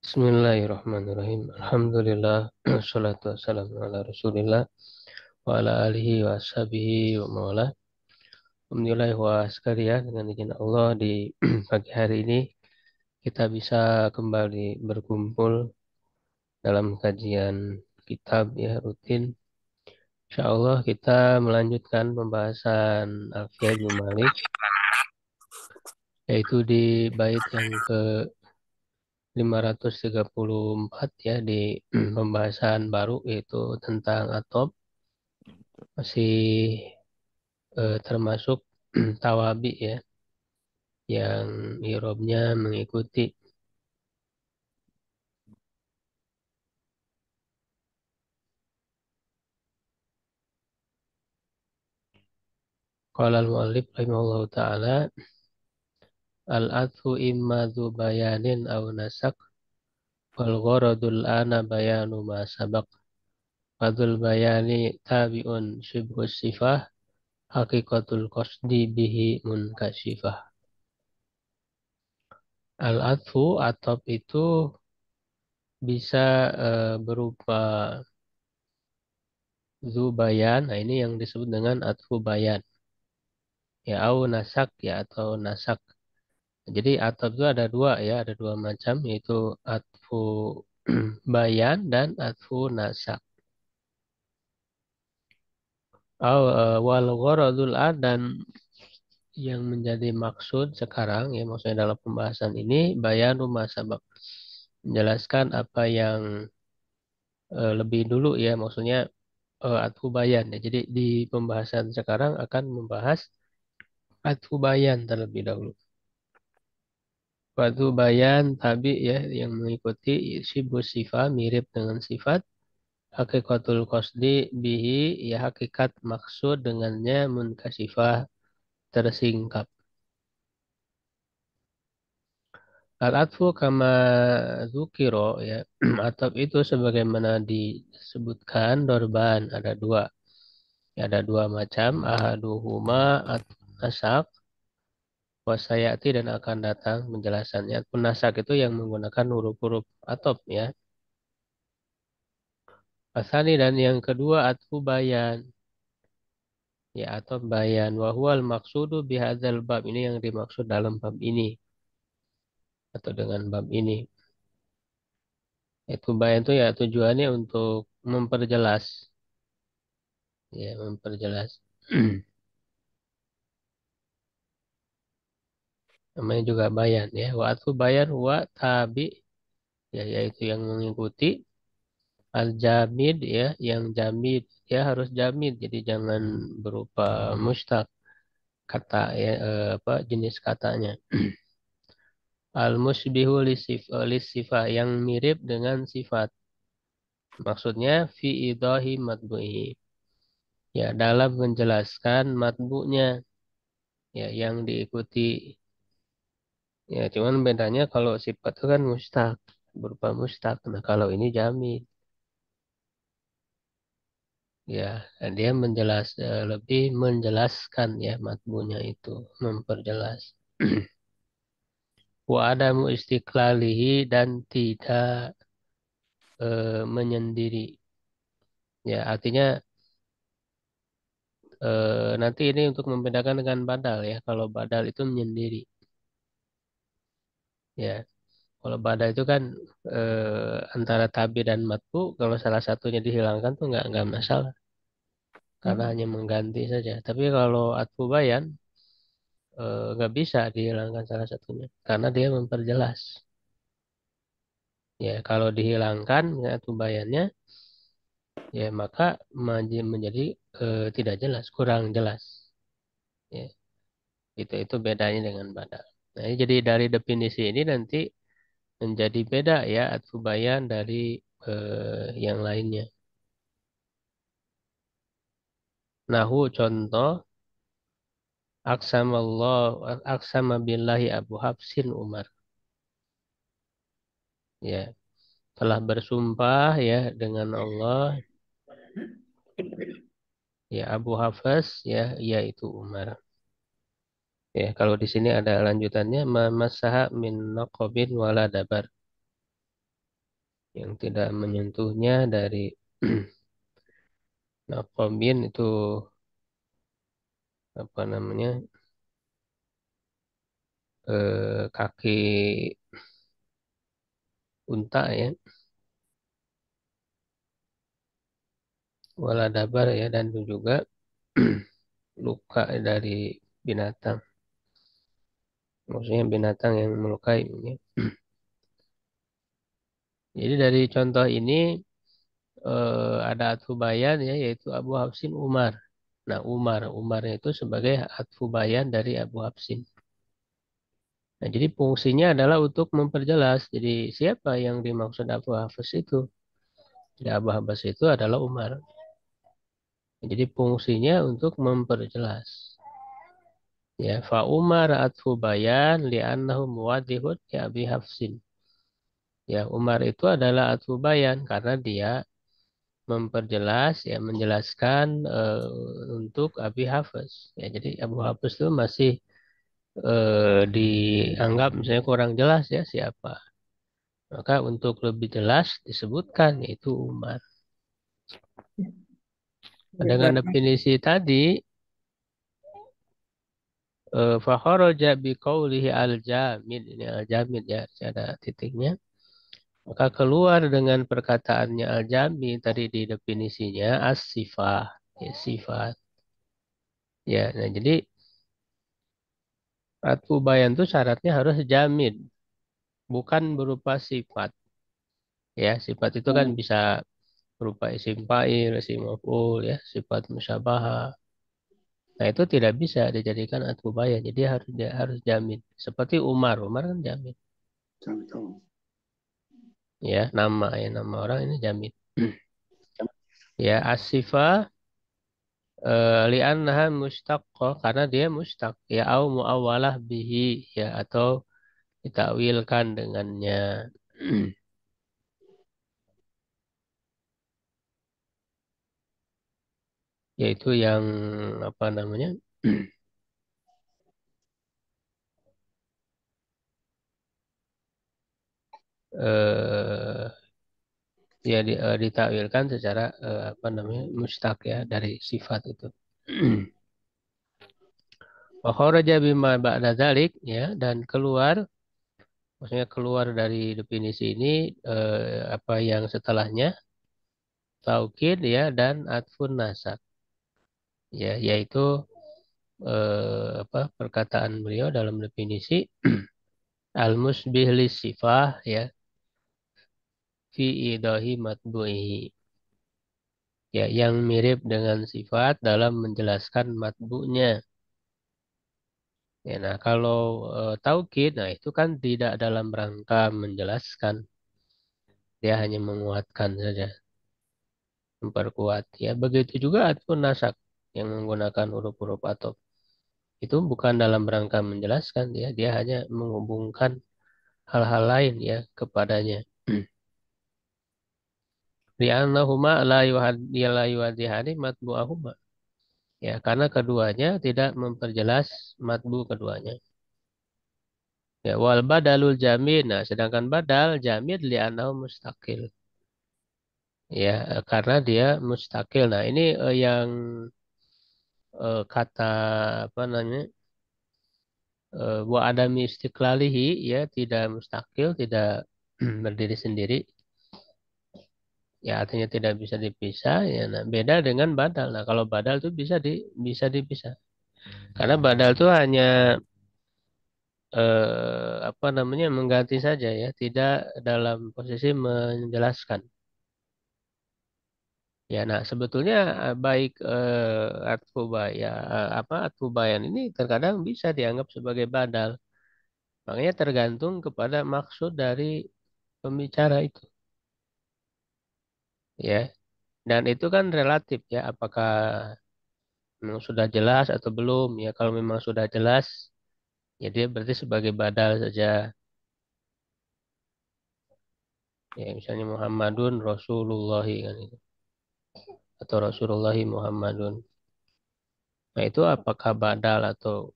Bismillahirrahmanirrahim. Alhamdulillah. Wassalatu wassalamu ala rasulillah wa ala alihi wa ashabihi wa mawala. Alhamdulillah wa sekalian, dengan izin Allah di pagi hari ini kita bisa kembali berkumpul dalam kajian kitab ya rutin. Insya Allah kita melanjutkan pembahasan Alfiah Ibnu Malik, yaitu di bait yang ke 534 ya, di pembahasan baru yaitu tentang atop. Masih termasuk tawabi ya, yang irobnya mengikuti. Qala al-mu'allif rahimahullahu ta'ala, al-atfu imma dhu bayanin aw nasak, wal gharadul ana bayanu ma sabaq, fadul bayani tabi'un syibhu sifah, haqiqatul qasdi bihi munkashifah. Al-atfu, atop itu bisa berupa zubayan. Nah, ini yang disebut dengan atfu bayan. Ya, au nasak ya, atau nasak. Jadi ataf itu ada dua ya, ada dua macam, yaitu atfu bayan dan atfu nasak. Wal gharadul dan yang menjadi maksud sekarang ya, maksudnya dalam pembahasan ini bayanu ma sabaq, menjelaskan apa yang lebih dulu ya, maksudnya atfu bayan ya. Jadi di pembahasan sekarang akan membahas atfu bayan terlebih dahulu. Waktu bayan tabi ya, yang mengikuti sibuk sifat, mirip dengan sifat. Hakikatul qasdi bihi ya, hakikat maksud dengannya munkasifah, tersingkap. Al-atfu kama zukiro ya, atap itu sebagaimana disebutkan dorban ada dua. Ya, ada dua macam. Ahaduhuma nasak, wasayati, dan akan datang penjelasannya. Penasak itu yang menggunakan huruf-huruf atop ya. Asani, dan yang kedua atfu bayan. Ya, atau bayan. Wahwal maksudu bihadzal bab, ini yang dimaksud dalam bab ini atau dengan bab ini. Itu bayan itu ya tujuannya untuk memperjelas. Ya, memperjelas. Namanya juga bayan ya. Wa atfu bayan wa tabi ya, yaitu yang mengikuti. Al jamid ya, yang jamid ya, harus jamid. Jadi jangan berupa mustaq kata ya, apa jenis katanya. Al musbihu lisifah, yang mirip dengan sifat. Maksudnya fi idahi matbu'i. Ya, dalam menjelaskan matbu'nya ya, yang diikuti. Ya, cuman bedanya kalau sifat itu kan mustaq, berupa mustaq. Nah, kalau ini jamid. Ya, dan dia lebih menjelaskan ya matbu'nya itu, memperjelas. Wa adamu istiqlalihi, dan tidak menyendiri. Ya, artinya nanti ini untuk membedakan dengan badal ya. Kalau badal itu menyendiri. Ya, kalau badal itu kan antara tabi dan matbu, kalau salah satunya dihilangkan tuh nggak masalah, karena hanya mengganti saja. Tapi kalau atfu bayan nggak bisa dihilangkan salah satunya, karena dia memperjelas. Ya, kalau dihilangkan ya, atfu bayannya, ya maka menjadi tidak jelas, kurang jelas. Ya, itu bedanya dengan badal. Nah, jadi dari definisi ini nanti menjadi beda ya atfu bayan dari yang lainnya. Nahu, contoh, aksama billahi Abu Hafsin Umar. Ya, telah bersumpah ya dengan Allah ya Abu Hafs ya, yaitu Umar. Ya, kalau di sini ada lanjutannya, mamasaha min naqabin wala dabar. yang tidak menyentuhnya dari nakobin itu apa namanya kaki unta ya, wala dabar ya, dan itu juga luka dari binatang. Maksudnya binatang yang melukai ya. Jadi dari contoh ini ada atfu bayan ya, yaitu Abu Hafsin Umar. Nah, Umarnya itu sebagai atfu bayan dari Abu Hafsin. Nah, jadi fungsinya adalah untuk memperjelas. Jadi siapa yang dimaksud Abu Hafs itu? Jadi Abu Hafs itu adalah Umar. Jadi fungsinya untuk memperjelas. Ya, fa Umar atfu bayan li'annahu muwadihun ya Abi Hafsin. Ya, Umar itu adalah atfu bayan karena dia memperjelas ya menjelaskan untuk Abi Hafs. Ya, jadi Abu Hafs itu masih dianggap misalnya kurang jelas ya siapa. Maka untuk lebih jelas disebutkan yaitu Umar. Ya, Dengan berarti definisi tadi fakharaja biqaulihi al-jamid, ini al-jamid ya, ada titiknya. Maka keluar dengan perkataannya al-jamid tadi di definisinya as-sifah, ya, sifat. Ya, nah jadi atfu bayan itu syaratnya harus jamid, bukan berupa sifat. Ya, sifat itu kan bisa berupa isim fa'il, isim maf'ul, ya, sifat musyabahah. Nah, itu tidak bisa dijadikan atfu bayan. Jadi dia harus jamin. Seperti Umar, Umar kan jamin. contoh. Ya, nama ya nama orang ini jamin. Ya, asifah li'annaha mustaqqah karena dia mustaq ya au muawwalah bihi ya atau ditakwilkan dengannya. Yaitu yang apa namanya? eh ditakwilkan secara apa namanya? Mustaq ya dari sifat itu. Wa kharaja bima ba'da dzalik ya dan keluar maksudnya keluar dari definisi ini apa yang setelahnya taukid ya dan atfun nasab ya yaitu apa perkataan beliau dalam definisi al-musbih sifah ya fi idahi matbu'ihi ya yang mirip dengan sifat dalam menjelaskan matbu'nya. Ya, nah kalau taukid, nah itu kan tidak dalam rangka menjelaskan, dia hanya menguatkan saja, memperkuat. Ya, begitu juga atpun nasak yang menggunakan huruf-huruf atop. Itu bukan dalam rangka menjelaskan, dia hanya menghubungkan hal-hal lain ya kepadanya. Li'annahuma la yuwaddihani matbu'ahuma. Ya, karena keduanya tidak memperjelas matbu keduanya. Ya, wal badalul jamid. Nah, sedangkan badal jamid li'annahu mustaqil. Ya, karena dia mustakil. Nah, ini yang kata apa namanya? Wa adami istiqlalihi ya tidak mustakil, tidak berdiri sendiri. Ya, artinya tidak bisa dipisah ya. Nah, beda dengan badal. Nah, kalau badal itu bisa dipisah. Karena badal itu hanya apa namanya? Mengganti saja ya, tidak dalam posisi menjelaskan. Ya, nah sebetulnya baik ya apa atfubayan ini terkadang bisa dianggap sebagai badal. Makanya tergantung kepada maksud dari pembicara itu, ya. Dan itu kan relatif ya, apakah memang sudah jelas atau belum? Ya, kalau memang sudah jelas, ya dia berarti sebagai badal saja. Ya, misalnya Muhammadun Rasulullah kan itu, atau Rasulullahi Muhammadun. Nah, itu apakah badal atau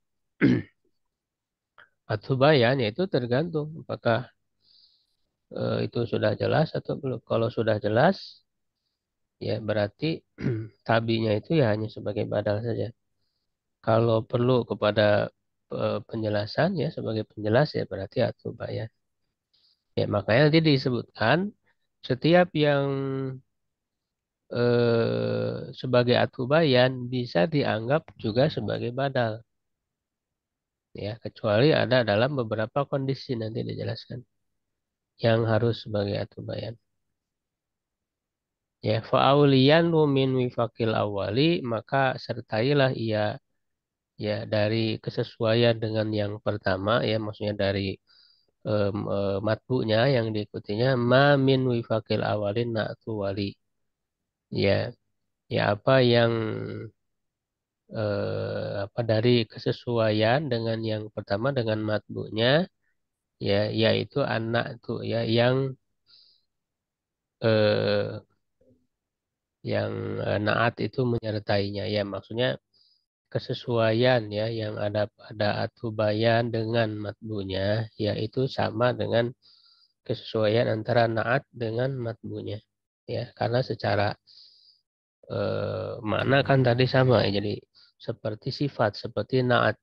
atfubayan? Ya itu tergantung apakah itu sudah jelas atau belum? Kalau sudah jelas, ya berarti tabinya itu ya hanya sebagai badal saja. Kalau perlu kepada penjelasan ya sebagai penjelas ya berarti atau bayan. Ya makanya nanti disebutkan setiap yang sebagai atubayan bisa dianggap juga sebagai badal. Ya, kecuali ada dalam beberapa kondisi nanti dijelaskan yang harus sebagai atubayan. Ya, fa'auliyan min wifakil awali, maka sertailah ia ya dari kesesuaian dengan yang pertama ya maksudnya dari matbu'nya yang diikutinya ma min wifakil awalin na'tu wali. Ya, ya apa yang apa dari kesesuaian dengan yang pertama dengan matbu'nya ya yaitu anak tuh ya eh, yang naat itu menyertainya ya maksudnya kesesuaian ya yang ada pada atubayan dengan matbu'nya yaitu sama dengan kesesuaian antara naat dengan matbu'nya ya karena secara makna kan tadi sama ya jadi seperti sifat seperti naat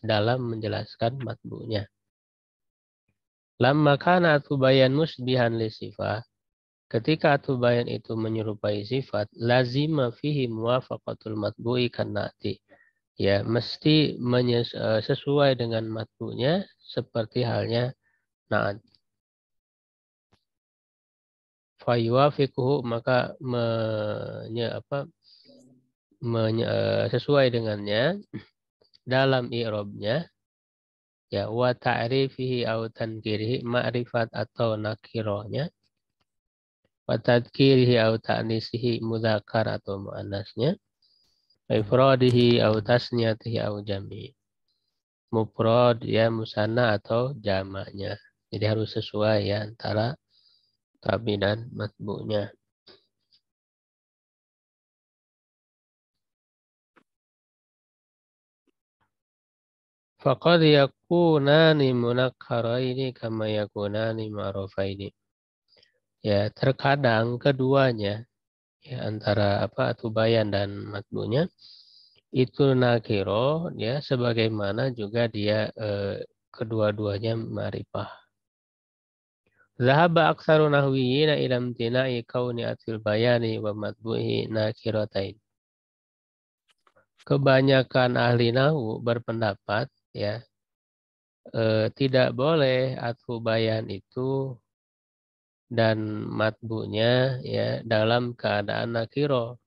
dalam menjelaskan matbu'nya. Lamma kana atubayan musbihan li sifat. Ketika atubayan itu menyerupai sifat, lazima fihi muwafaqatul matbu'i kannati. Ya, mesti sesuai dengan matbu'nya seperti halnya naat. Fayuwafiquhu maka sesuai dengannya dalam i'rabnya ya wa ta'rifihi au tankirihi ma'rifat atau nakirohnya wa tadkirihi au ta'nisihi mudzakkar atau muannasnya wa ifradihi au tasniyatihi au jami mufrad ya musanna atau jamaknya jadi harus sesuai ya antara tabi dan matbu'nya. Faqad yakunani munakkaraini kama yakunani ma'rufaini. Ya, terkadang keduanya ya antara apa atubayan dan matbu'nya itu nakiro ya sebagaimana juga dia kedua-duanya ma'rifah. Zahaba aktsaru nahwiyina ila imtina'i kauni atil bayani wa matbu'ihi nakiratain. Kebanyakan ahli nahwu berpendapat ya tidak boleh atfu bayan itu dan matbu'nya ya dalam keadaan nakiro.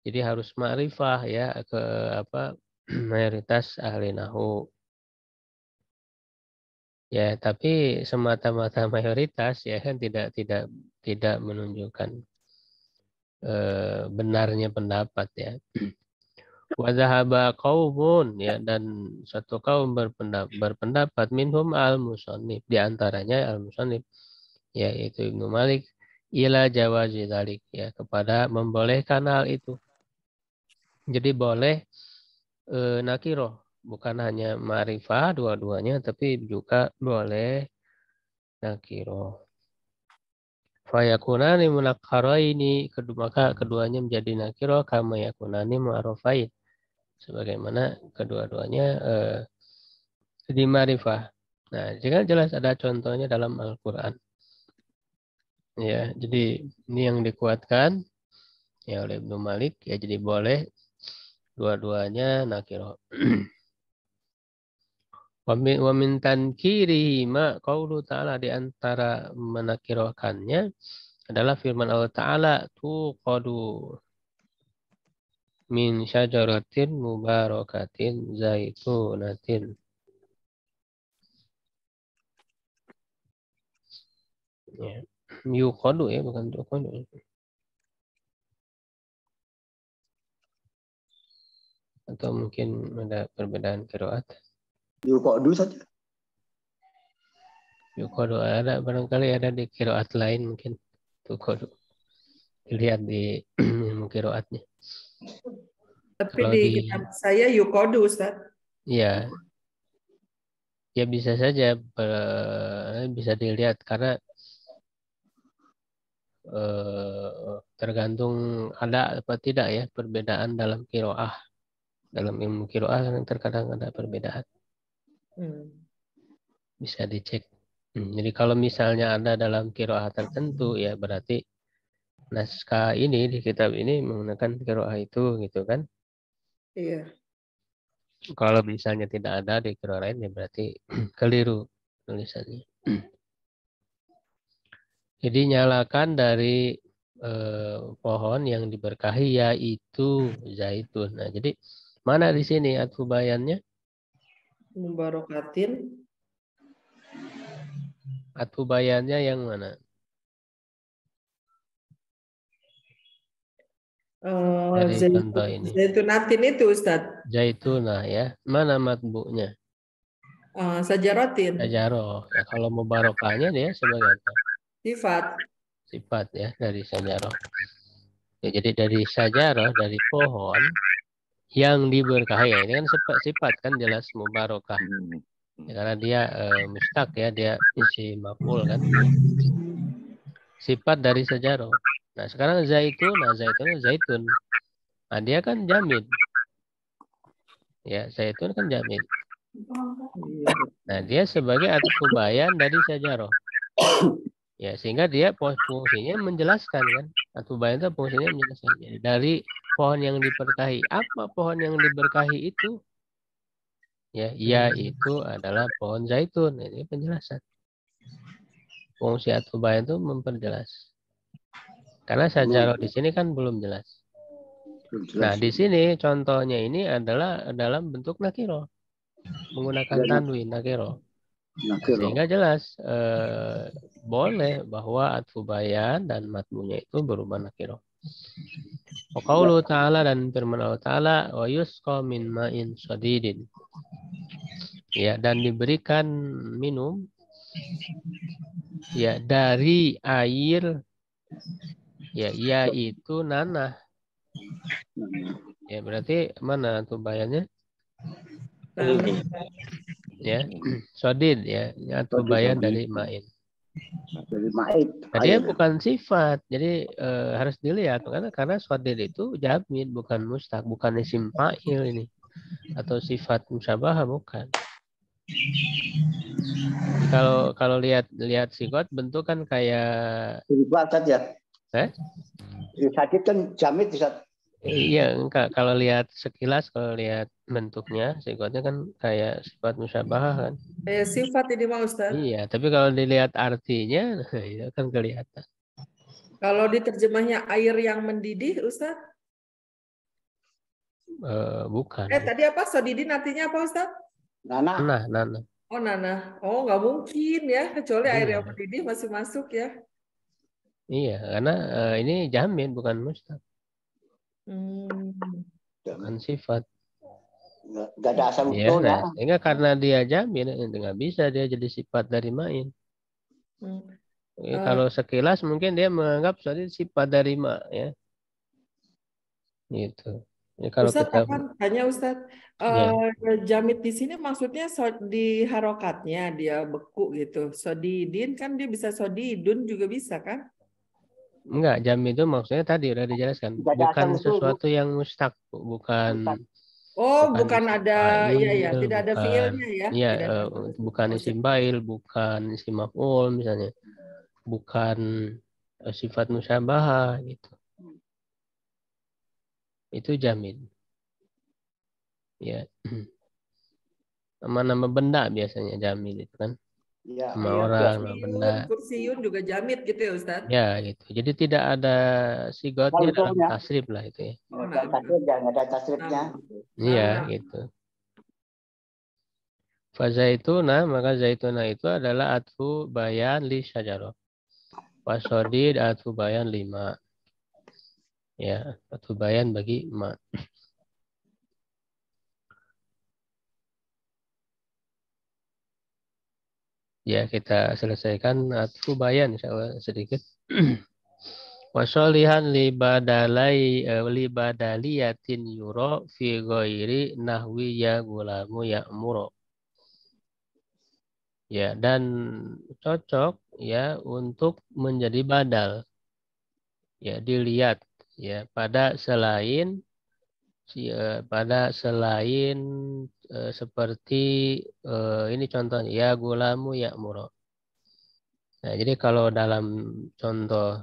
Jadi harus ma'rifah ya ke apa mayoritas ahli nahwu. Ya, tapi semata-mata mayoritas ya kan tidak menunjukkan benarnya pendapat ya. Wadhahaba qaumun ya dan satu kaum berpendapat minhum al-musannif di antaranya al-musannif yaitu Ibnu Malik ila jawazi dzalik ya kepada membolehkan hal itu. Jadi boleh nakiroh bukan hanya ma'rifah dua-duanya tapi juga boleh nakiroh. Fayakunani munakkaraini maka keduanya menjadi nakiroh kama yakunani mu'arrafain sebagaimana kedua-duanya di ma'rifah. Nah, jika jelas ada contohnya dalam Al-Qur'an. Ya, jadi ini yang dikuatkan ya oleh Ibnu Malik ya jadi boleh dua-duanya nakiroh. Wa min tankirihi ma qaulu ta'ala di antara menakirohkannya adalah firman Allah Ta'ala tuqadu min syajaratin mubarakatin zaitunatin. Ya. Yuqadu ya bukan tuqadu. Atau mungkin ada perbedaan qiraat. Yuqadu saja. Yuqadu ada barangkali ada di qiraat lain mungkin tuqadu. Dilihat di ilmu qiraatnya. Tapi Kalau di kitab saya yukodu, Ustaz. ya Ya bisa saja bisa dilihat karena tergantung ada apa tidak ya perbedaan dalam kiroah. Dalam ilmu kiroah kan terkadang ada perbedaan. Bisa dicek. Jadi kalau misalnya ada dalam kiroah tertentu ya berarti naskah ini di kitab ini menggunakan kiroah itu gitu kan. Iya. Kalau misalnya tidak ada di kiroah lain ya berarti keliru tulisannya. Jadi nyalakan dari pohon yang diberkahi yaitu zaitun. Nah, jadi mana di sini atfu bayannya? Mubarokatin. Atfu bayannya yang mana? Dari contoh ini. Zaitunatin itu Ustadz. Zaitunah ya. Mana matbu'nya? Sajarotin. Sajaroh. Ya, kalau mubarokahnya dia sebagai apa? Sifat. Sifat ya dari sajaroh. Ya, jadi dari sajaroh, dari pohon yang diberkahi. Ya, ini kan sifat kan jelas mubarokah. Ya, karena dia mustaq ya, dia isi maf'ul kan. Sifat dari sajaroh. Nah, sekarang zaitun, zaitun. Nah, dia kan jamid. Ya, zaitun kan jamid. Nah, dia sebagai atfu bayan dari sajaroh. Ya, sehingga dia fungsinya menjelaskan kan. Atfu bayan itu fungsinya menjelaskan. Jadi, dari pohon yang diberkahi. Apa pohon yang diberkahi itu? Ya, itu adalah pohon zaitun. Ini penjelasan. Fungsi atfu bayan itu memperjelas. Karena sajaroh di sini kan belum jelas. Nah, di sini contohnya ini adalah dalam bentuk nakiro. Menggunakan tanwin nakiro. Sehingga jelas boleh bahwa atfu bayan dan matbunya itu berubah nakiro. Qaulu ta'ala dan firman Allah Ta'ala wa yusqa min ma'in shadidin. Ya, dan diberikan minum ya dari air ya yaitu nanah. Ya, berarti mana atfu bayannya? Ya, shadid ya, atfu bayan dari ma'in. Dari ma'id. Nah, dia bukan sifat, jadi harus dilihat karena swadid itu jamid bukan mustaq, bukan isim fa'il ini atau sifat musyabahah bukan. Kalau lihat sigot bentuk kan kayak Sifat ya. Sakit kan jamid bisa. Iya, enggak. Kalau lihat sekilas, kalau lihat bentuknya, sigotnya kan kayak sifat musyabahah kan. Kayak sifat ini Pak Ustadz. Iya, tapi kalau dilihat artinya, itu kan kelihatan. Kalau diterjemahnya air yang mendidih, Ustadz? Bukan. Tadi apa? Sodidin artinya apa, Ustadz? Nanah. Nanah. Oh, nanah. Oh, nggak mungkin ya, kecuali air yang mendidih masih masuk ya. Iya, karena ini jamin bukan mustaq. Bukan sifat. Nggak ada asal ya, usulnya. Sehingga karena dia jamin, nggak bisa dia jadi sifat dari main. Kalau sekilas mungkin dia menganggap tadi sifat dari ma ya. Gitu. Ya, kalau Ustadz, kita tanya Ustadz, jamit di sini maksudnya di harokatnya dia beku gitu. Sodidin kan dia bisa sodidun juga bisa kan? Enggak, jam itu maksudnya tadi udah dijelaskan. Bukan sesuatu yang mustaq, bukan. Bukan ada, tidak ada fiilnya ya. Iya, bukan isim fa'il, bukan isim maf'ul misalnya. Bukan sifat musyabahah gitu. Itu jamin. Ya. Nama-nama benda biasanya jamin itu kan. Ya, sama orang, nama benda. Kursiun juga jamit gitu ya Ustadz? Ya gitu. Jadi tidak ada sigotnya dalam tasrif lah itu ya. Nggak ada tasrifnya. Iya gitu. Fazaituna, maka zaituna itu adalah atfu bayan li syajarah. Wasodid atfu bayan lima. Ya, atfu bayan bagi ma. Ya, kita selesaikan atfu bayan insyaallah sedikit. Wasolihan li badaliyatin yuro fi ghairi nahwi ya gulamu ya muro. Ya, dan cocok ya untuk menjadi badal. Ya, dilihat ya pada selain seperti ini contohnya ya gulamu ya muro. Nah, jadi kalau dalam contoh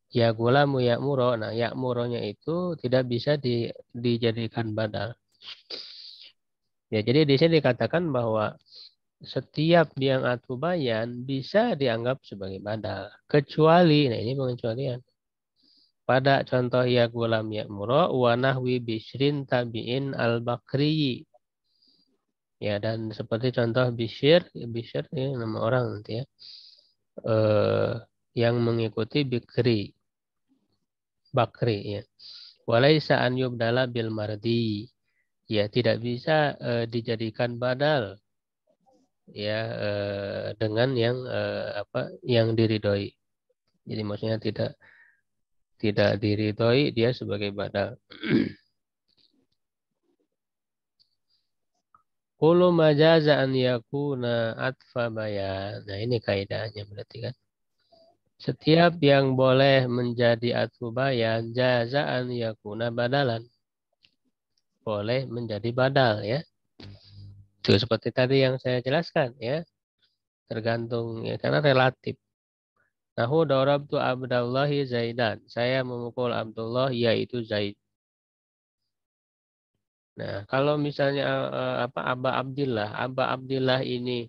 ya gulamu ya muro, nah ya muronya itu tidak bisa dijadikan badal. Ya, jadi di sini dikatakan bahwa setiap yang atubayan bisa dianggap sebagai badal. Kecuali, nah ini pengecualian. Pada contoh ya gulam ya muro, wa nahwi bishrin tabi'in al-bakri. Ya, dan seperti contoh Bishr ini nama orang nanti ya. Yang mengikuti Bakri ya. Walaisa an yubdala bil mardi. Ya, tidak bisa dijadikan badal ya dengan yang diridhoi. Jadi maksudnya tidak diridhoi dia sebagai badal. Kullu majaza an yakuna atfa bayan. Nah, ini kaidahnya berarti kan. Setiap yang boleh menjadi atfu bayan jaza an yakuna badalan. Boleh menjadi badal ya. Itu seperti tadi yang saya jelaskan ya. Tergantung ya karena relatif. Nahu darabtu Abdallahi Zaidan. Saya memukul Abdullah yaitu Zaid. Nah, kalau misalnya Aba Abdillah ini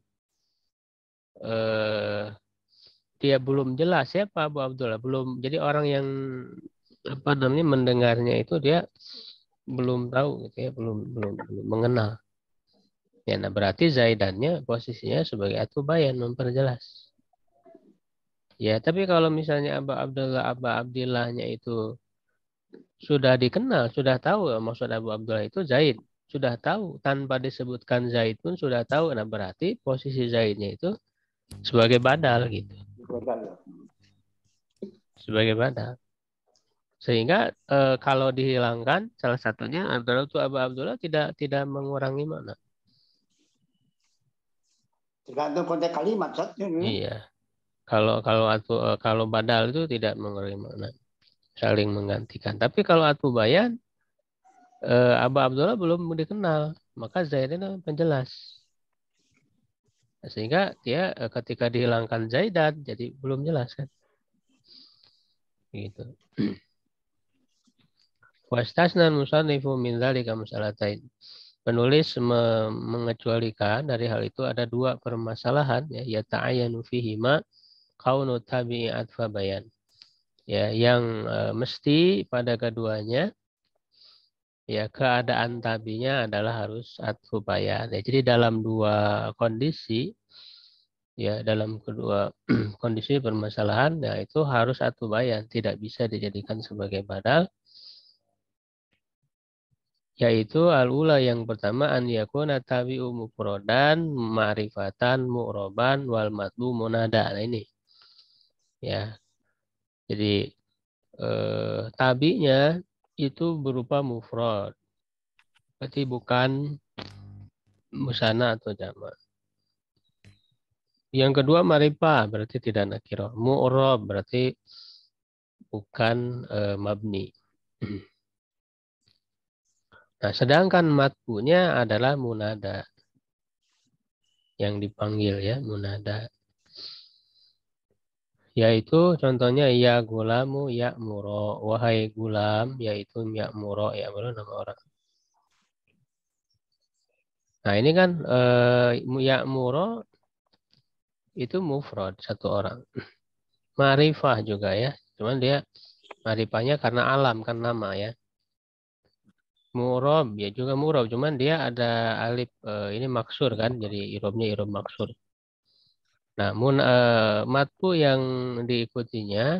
dia belum jelas siapa Abu Abdullah, belum. Jadi orang yang mendengarnya itu dia belum tahu gitu ya, belum mengenal. Ya, nah berarti Zaidannya posisinya sebagai atubayan memperjelas. Ya, tapi kalau misalnya Aba Abdillahnya itu sudah dikenal, sudah tahu maksud Abu Abdullah itu Zaid. Sudah tahu, tanpa disebutkan Zaid pun sudah tahu. Nah berarti posisi Zaidnya itu sebagai badal gitu. Sebagai badal. Sehingga kalau dihilangkan salah satunya Abdullah itu Abu Abdullah tidak mengurangi mana. Tergantung konteks kalimat. Iya. Kalau badal itu tidak mengurangi makna. Saling menggantikan. Tapi kalau atu bayan Abu Abdullah belum dikenal, maka Zaid itu penjelas. Sehingga dia ketika dihilangkan Zaidan jadi belum jelas kan. Gitu. Wastasna musannifu min dzalika mas'alatain. Penulis mengecualikan dari hal itu ada dua permasalahan ya ta'ayyanu fihima kaunu tabi'i atfa bayan. Ya, yang mesti pada keduanya ya keadaan tabinya adalah harus atfu bayan. Ya, jadi dalam dua kondisi ya dalam kedua kondisi permasalahan ya itu harus atfu bayan, tidak bisa dijadikan sebagai badal. Yaitu al-ula yang pertama an yakuna tabi'u mufrodan ma'rifatan mu'roban wal matbu munada. Nah ini ya. Jadi tabi'nya itu berupa mufrad. Berarti bukan musana atau jamak. Yang kedua ma'rifah berarti tidak nakirah. Mu'rob berarti bukan mabni. Nah, sedangkan matbunya adalah munada yang dipanggil ya, munada. Yaitu contohnya ya gulamu ya muro, wahai gulam yaitu ya muro nama orang. Nah ini kan ya muro itu mufrad satu orang. Ma'rifah juga ya, cuman dia ma'rifahnya karena alam kan nama ya. Murob ya juga murob, cuman dia ada alif ini maksur kan, jadi irobnya irob maksur. Namun matbu yang diikutinya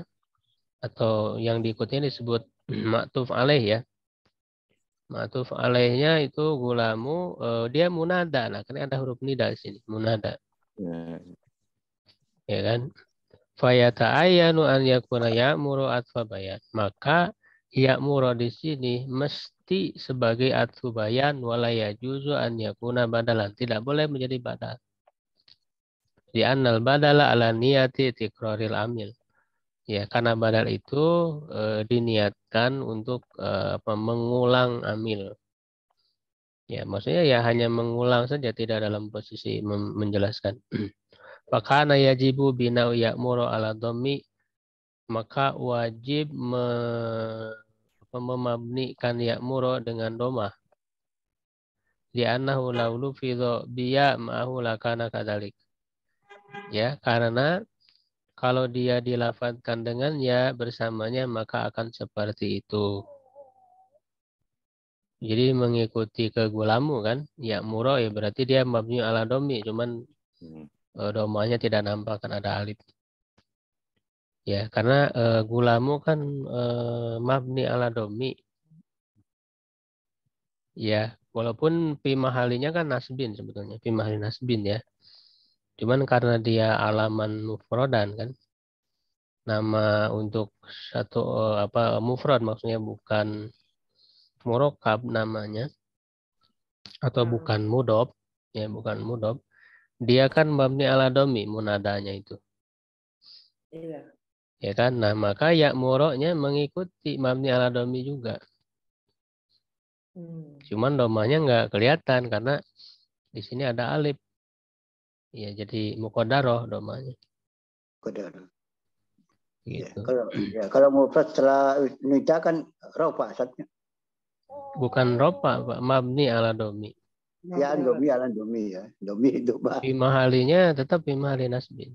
atau yang diikutinya disebut maktuf alaih ya. Maktuf alaihnya itu gulamu dia munada. Nah, kan ada huruf nida di sini, munada. Ya kan? Fayata'ayyanu an yakuna ya'muru atfa bayan. Maka ya'muru di sini mesti sebagai atfu bayan wala yajuzu an yakuna badalan. Tidak boleh menjadi badal. Di annal badala ala niyati tikraril amil. Ya, karena badal itu diniatkan untuk mengulang amil. Ya, maksudnya ya hanya mengulang saja, tidak dalam posisi menjelaskan. Fakana yajibu bina'u ya'muru ala dhammi, maka wajib memabnikan ya'muru dengan domah. Li'annahu laulu fidho biya ma'ahu lakana kadalik. Ya, karena kalau dia dilafadzkan dengan ya bersamanya maka akan seperti itu. Jadi mengikuti ke gulamu kan, ya muro ya berarti dia mabni ala domi, cuman domanya tidak nampak kan ada alif. Ya karena gulamu kan mabni ala domi. Ya walaupun fi mahalinya kan nasbin sebetulnya, fi mahali nasbin ya. Cuman karena dia alaman mufrodan kan, nama untuk satu mufrad maksudnya bukan murokab namanya atau bukan mudob ya bukan mudob, dia kan mabni ala domi munadanya itu Iya. ya kan. Nah maka ya muroknya mengikuti mabni ala domi juga, cuman domanya nggak kelihatan karena di sini ada alif ya, jadi muqaddarah domanya Qadarah. gitu. Kalau mufrad setelah nida kan rofa asatnya. Bukan ropa Pak, mabni ala domi. Ya domi ala domi ya. Domi itu Pak. Fi mahalinya tetap fi mahali nasbin.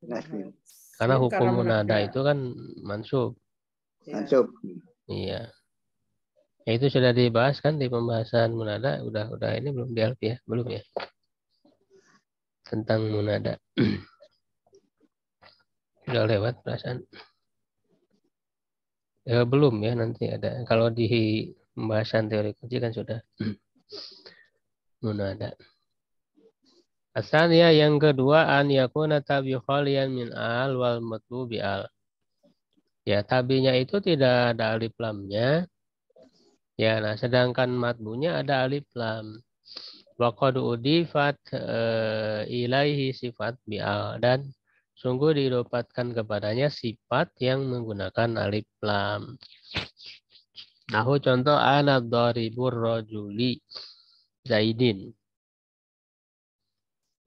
Nasbin. Karena hukum munada itu kan mansub. Mansub. Iya. Ya, itu sudah dibahas kan di pembahasan munada, udah ini belum di alfi ya? Belum ya? Tentang munada. Sudah lewat perasaan. Ya, belum ya, nanti ada. Kalau di pembahasan teori kunci kan sudah munada. Asalnya yang kedua an yakuna tabi khalian min al wal matlubi al. Ya, tabinya itu tidak ada alif lamnya. Ya, nah sedangkan matbunya ada alif lam. Wa qad udifat ilaihi sifat bi'al, dan sungguh didapatkan kepadanya sifat yang menggunakan alif lam. Nahu contoh ana dharibur rajuli Zaidin.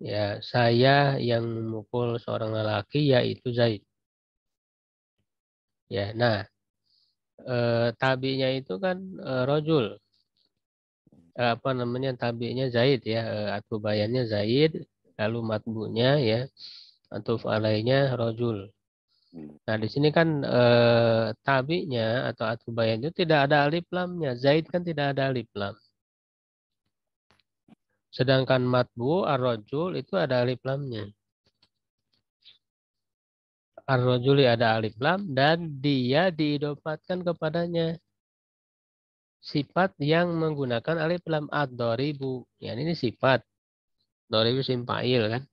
Ya, saya yang memukul seorang lelaki yaitu Zaid. Ya, nah tabinya itu kan rojul. Apa namanya tabinya Zaid ya, atau bayannya Zaid, lalu matbunya ya atau alainya rojul. Nah di sini kan tabinya atau atubayan itu tidak ada alif lamnya. Zaid kan tidak ada alif lam. Sedangkan matbu ar-rajul itu ada alif lamnya. Ar-rajuli ada alif lam dan dia diidopatkan kepadanya sifat yang menggunakan alif lam ad-doribu. Ya ini sifat. Doribu simpail kan.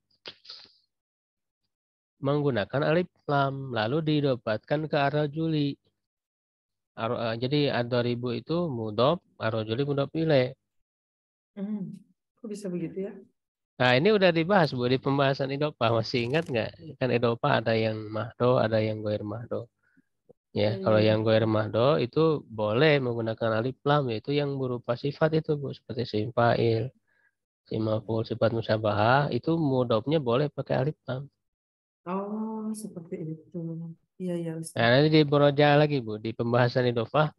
Menggunakan alif lam lalu diidopatkan ke ar-rajuli. Jadi ad-doribu itu mudhof, ar-rajuli mudhof ilaih. Kok bisa begitu ya? Nah ini udah dibahas Bu di pembahasan idopah, masih ingat nggak? Kan idopah ada yang mahdo, ada yang goir mahdo. Ya, kalau yang goir mahdo itu boleh menggunakan alif lam, yaitu yang berupa sifat itu Bu, seperti sim fa'il, sim maf'ul, sifat musyabahah, itu mudhofnya boleh pakai alif lam. Oh, seperti itu. Iya, ya, Nah, Ustaz. nanti di Boroja lagi Bu, di pembahasan idopah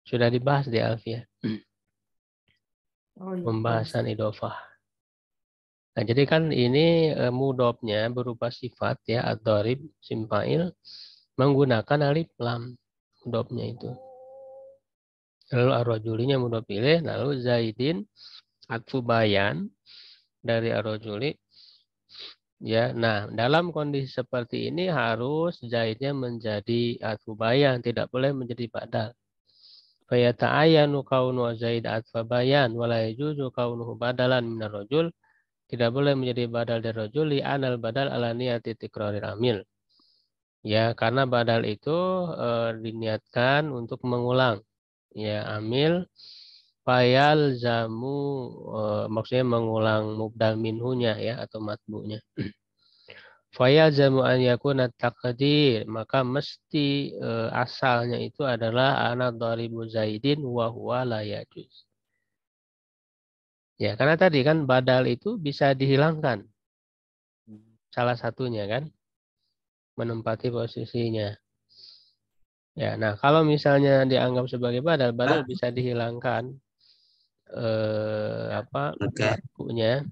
sudah dibahas di Alfiyah. Oh, iya, Pembahasan idopah. Nah, jadi kan ini mudhofnya berupa sifat ya, ad-dharib, sim fa'il, menggunakan alif lam mudhofnya itu. Lalu ar-rajulinya mudhof ilaih, lalu Zaidin atfu bayan dari ar-rajuli. Ya, nah dalam kondisi seperti ini harus Zaidnya menjadi atfu bayan, tidak boleh menjadi badal. Fa yata'ayyanu kaunu Zaid atfa bayan wa la yajuzu kaunuhu badalan minar rajul. Tidak boleh menjadi badal dari rajul li anal badal ala niyati tikraril amil. Ya, karena badal itu diniatkan untuk mengulang ya amil Fayal zamu maksudnya mengulang mubdal minhunya ya atau matbu'nya. Fayal zamu an yakuna taqdir, maka mesti asalnya itu adalah ana dharibu Zaidin wa huwa la yajuz. Ya, karena tadi kan badal itu bisa dihilangkan. Salah satunya kan menempati posisinya. Ya, nah kalau misalnya dianggap sebagai badal, badal bisa dihilangkan matbu'nya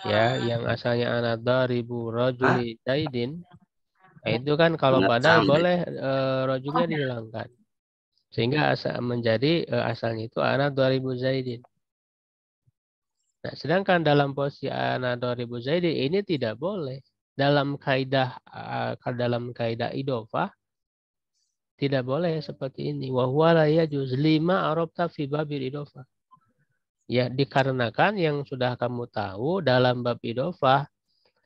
ya yang asalnya anadha ribu rajuli zaidin. Nah, itu kan kalau badal boleh rojulnya dihilangkan. Sehingga menjadi asalnya itu anadha ribu zaidin. Nah, sedangkan dalam posisi anadha ribu zaidin ini tidak boleh. Dalam kaidah idofah tidak boleh seperti ini. Wa huwa la yajuz lima arabta fi babil idofah. Ya, dikarenakan yang sudah kamu tahu dalam bab idofah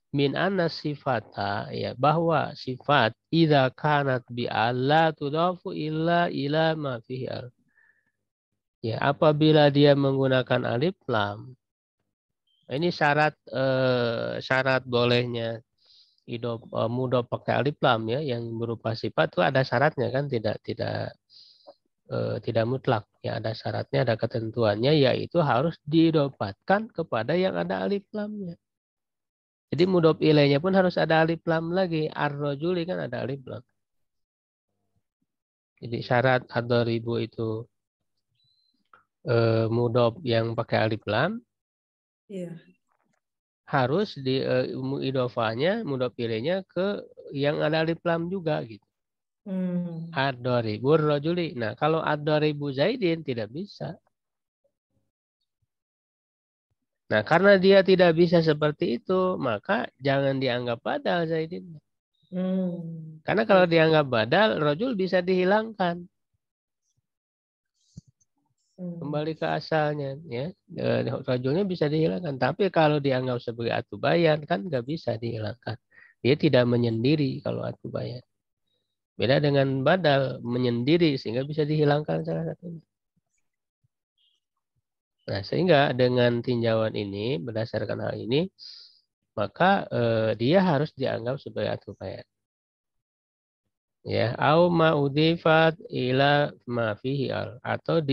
min anna sifata ya bahwa sifat idza kanat bi alla tudafu illa ila ma fihi al. Ya, apabila dia menggunakan alif lam. Ini syarat bolehnya mudhof pakai alif lam ya yang berupa sifat itu ada syaratnya kan tidak mutlak ya ada syaratnya ada ketentuannya yaitu harus didopatkan kepada yang ada alif lamnya. Jadi mudhof ilaihnya pun harus ada alif lam lagi. Ar-rajuli kan ada alif lam. Jadi syarat ad-dharibu itu mudhof yang pakai alif lam. Iya. Harus di idofahnya mudhof ilaihnya ke yang ada alif lam juga gitu. Ad-dharibu ar-rajuli. Nah, kalau ad-dharibu Zaidin tidak bisa. Nah, karena dia tidak bisa seperti itu, maka jangan dianggap badal Zaidin. Karena kalau dianggap badal, rojul bisa dihilangkan. Kembali ke asalnya. Ya. Rojulnya bisa dihilangkan. Tapi kalau dianggap sebagai atubayan, kan nggak bisa dihilangkan. Dia tidak menyendiri kalau atubayan. Beda dengan badal, menyendiri sehingga bisa dihilangkan salah satunya. Nah, sehingga dengan tinjauan ini, berdasarkan hal ini, maka dia harus dianggap sebagai atubayan. Ya, au ma'udifat ila ma fihi al atau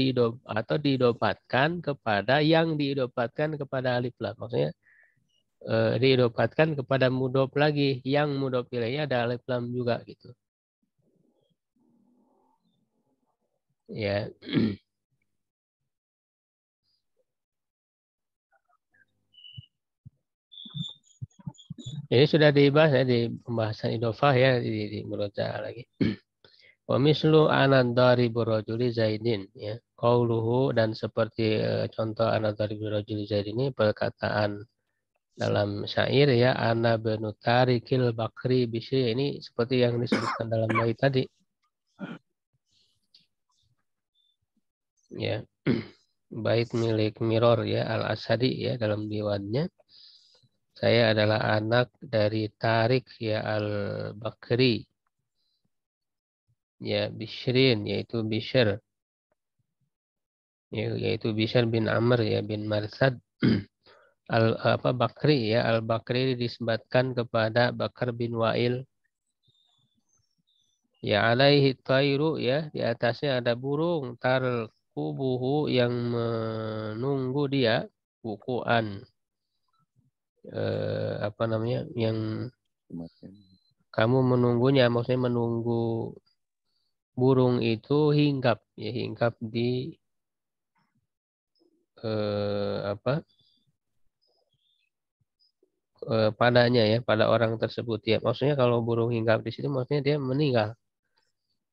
diidopatkan kepada yang diidopatkan kepada alif lam. Maksudnya diidopatkan kepada mudhof lagi yang mudhof ilaihnya ada alif lam juga gitu. Ya. Ini sudah dibahas ya di pembahasan idofah ya di murojaah lagi. Wa mislu anadari burajuli zaidin ya. Qauluhu dan seperti contoh anadari burajuli zaidin ini perkataan dalam syair ya ana benu tarikil bakri bisri ini seperti yang disebutkan dalam bait tadi. Ya. Bait milik Miror ya Al-Asadi ya dalam diwannya. Saya adalah anak dari Tarik ya Al-Bakri. Ya Bishrin yaitu Bishr. Yaitu Bishr bin Amr ya bin Marsad. Bakri ya Al-Bakri disebutkan kepada Bakar bin Wa'il. Ya alaihi tairu ya di atasnya ada burung tarkubuhu yang menunggu dia bukuan yang kamu menunggunya maksudnya menunggu burung itu hinggap ya hinggap di padanya ya pada orang tersebut ya maksudnya kalau burung hinggap di situ maksudnya dia meninggal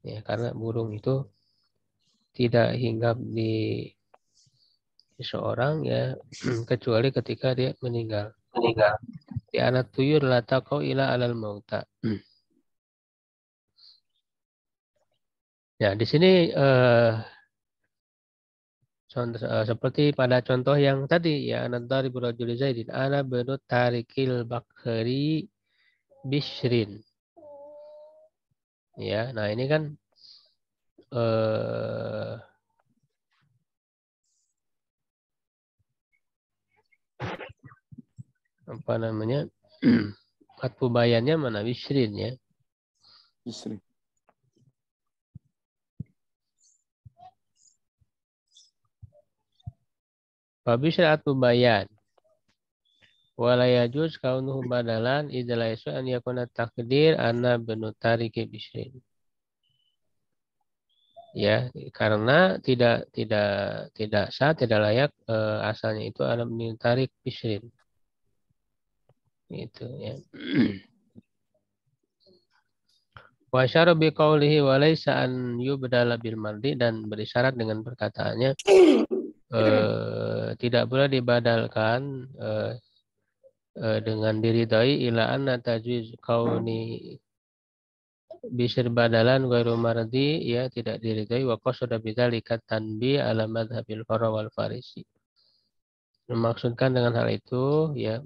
ya karena burung itu tidak hinggap di seorang ya kecuali ketika dia meninggal. Di anak tuyur la taqau ila alal mauta. Ya, di sini seperti pada contoh yang tadi ya anak dari burajul zaidin ana benut tarikil bakhri bishrin. Ya, nah ini kan apa namanya? Atfu bayannya mana Bishrin ya. Bisri. Babishra atfu bayan. Wala yajuz kaunuhu badalan idza la yasu an yakuna takdir anna benu tariki Bishrin. Ya, karena tidak sah, tidak layak asalnya itu ada benu tarik Bishrin. Itu ya. Wa syara bi qawlihi wa laysa an yubdala bil mardi, dan berisyarat dengan perkataannya tidak boleh dibadalkan dengan diridai ila anna tajwiz kauni bisir badalan ghairu mardi, ya tidak diridai wa qasada bidzalika tanbi ala madhabil Farra wal Farisi. Memaksudkan dengan hal itu ya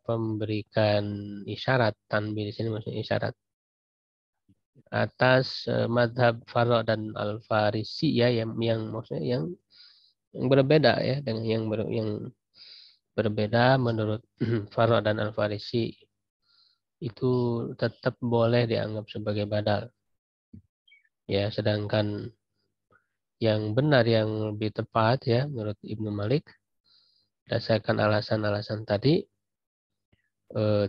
memberikan isyarat, tanbi di sini maksudnya isyarat atas madhab Farra dan Al Farisi ya, yang maksudnya yang berbeda ya dengan yang berbeda menurut Farra dan Al Farisi, itu tetap boleh dianggap sebagai badal ya, sedangkan yang benar, yang lebih tepat ya menurut Ibnu Malik berdasarkan alasan-alasan tadi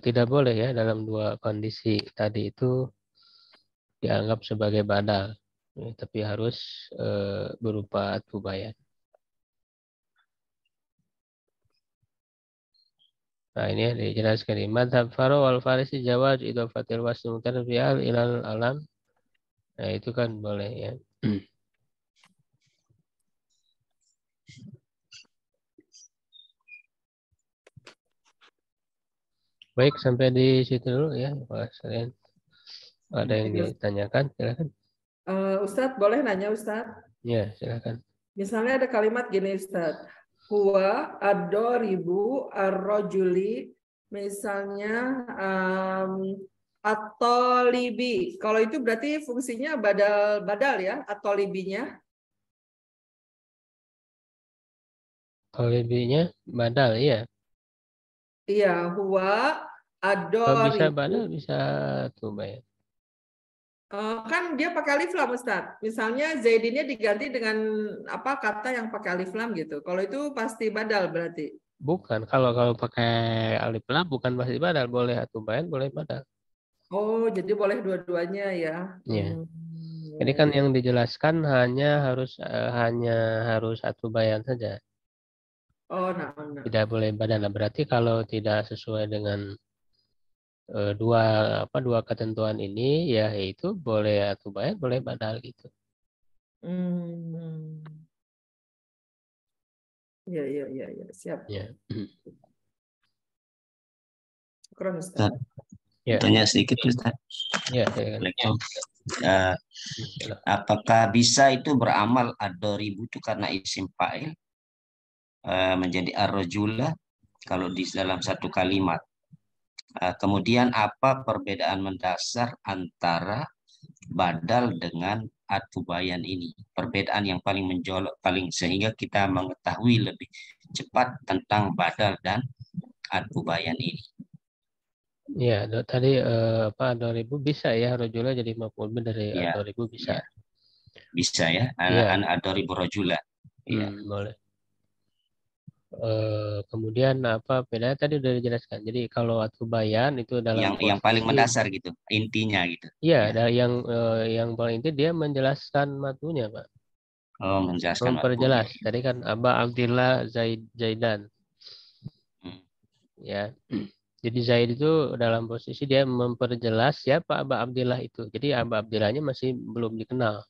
tidak boleh ya dalam dua kondisi tadi itu dianggap sebagai badal ya, tapi harus berupa atfu bayan. Nah ini ya, dijelaskan di madhab Farra wal Farisi jawaz idhofatil wasl mutarfi'al ilal alam. Nah itu kan boleh ya. Baik, sampai di situ dulu ya Pak Seren. Ada yang ditanyakan, silakan. Ustadz, boleh nanya Ustadz? Ya, silakan. Misalnya ada kalimat gini Ustadz. Huwa ad-doribu ar-rajuli, misalnya at-talibi. Kalau itu berarti fungsinya badal ya, at-talibinya. Talibinya badal ya. Iya, huwa Kalau bisa ad-doribu. badal bisa tuh bayar. Kan dia pakai alif lam Ustaz. Misalnya Zaidinnya diganti dengan apa kata yang pakai alif lam gitu. Kalau itu pasti badal berarti. Bukan, kalau pakai alif lam bukan pasti badal, boleh atau bayar, boleh badal. Oh, jadi boleh dua-duanya ya. Ya. Ya, Ini kan ya. yang dijelaskan hanya harus satu bayan saja. Oh, nah. Tidak boleh badal. Nah, berarti kalau tidak sesuai dengan dua ketentuan ini ya itu boleh atau bayar, boleh badal gitu. Ya, siap. Ya. Kurang Ustaz. Ya. Tanya sedikit Ustaz. Ya, apakah bisa itu beramal ad-doribu itu karena isim fa'il menjadi ar-rajula kalau di dalam satu kalimat? Kemudian apa perbedaan mendasar antara badal dengan atfu bayan ini? Perbedaan yang paling menjolok, paling sehingga kita mengetahui lebih cepat tentang badal dan atfu bayan ini. Ya, tadi 2000 bisa ya rojula jadi maf'ul dari Ya, 2000 bisa. Ya. Bisa ya, an ad-doribu rajula. Ya. Boleh. Kemudian apa bedanya tadi udah dijelaskan. Jadi kalau atfu bayan itu dalam yang paling posisi, mendasar gitu, intinya gitu. Iya, Ya. yang paling inti dia menjelaskan matunya, Pak. Oh, menjelaskan Memperjelas. matunya. Tadi kan Aba Abdillah Zaidan. Ya. Jadi Zaid itu dalam posisi dia memperjelas siapa Aba Abdillah itu. Jadi Aba Abdillahnya masih belum dikenal.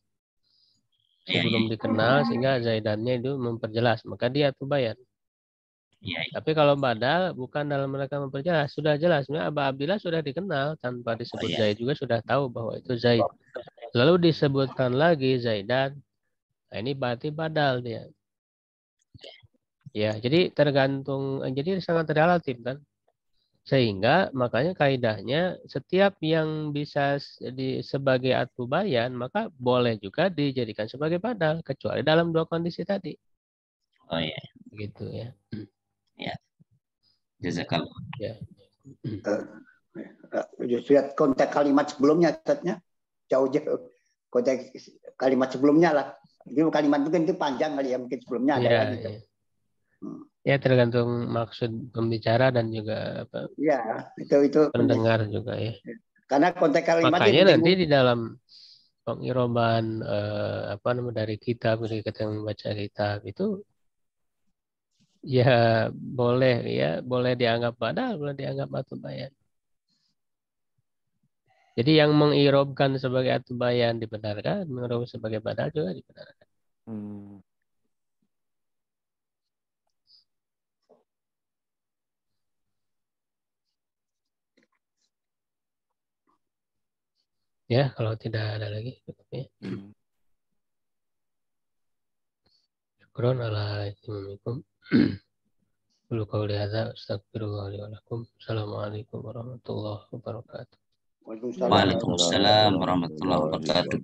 Sebelum dikenal sehingga Zaidannya itu memperjelas. Maka dia atfu bayan. Ya. Tapi kalau badal bukan dalam mereka memperjelas, sudah jelas. Sebenarnya Aba Abdillah sudah dikenal tanpa disebut Zaid juga sudah tahu bahwa itu Zaid. Lalu disebutkan lagi Zaidan. Nah, ini berarti badal dia. Ya, jadi tergantung, jadi sangat relatif kan. Sehingga makanya kaidahnya setiap yang bisa sebagai atfu bayan maka boleh juga dijadikan sebagai badal kecuali dalam dua kondisi tadi. Oh ya. Gitu ya. Ya. Jazakallah. Ya. Lihat konteks kalimat sebelumnya, Ustaznya. Jauh-jauh konteks kalimat sebelumnya lah. Itu kalimat itu kan itu panjang kali ya, mungkin sebelumnya ada Ya, lagi. ya. Ya tergantung maksud pembicara dan juga apa, Iya, itu pendengar juga ya. karena konteks kalimat Makanya nanti di dalam pengiroban apa namanya dari kitab, dari kita yang membaca kitab itu ya boleh dianggap badal, boleh dianggap atubayan. Jadi yang mengirobkan sebagai atubayan dibenarkan, mengirob sebagai badal juga dibenarkan. Ya, kalau tidak ada lagi. Syukron ala istimikum. Qul qawli hadza astaghfirullah li wa lakum. Assalamualaikum warahmatullahi wabarakatuh. Waalaikumsalam. Waalaikumsalam warahmatullahi wabarakatuh.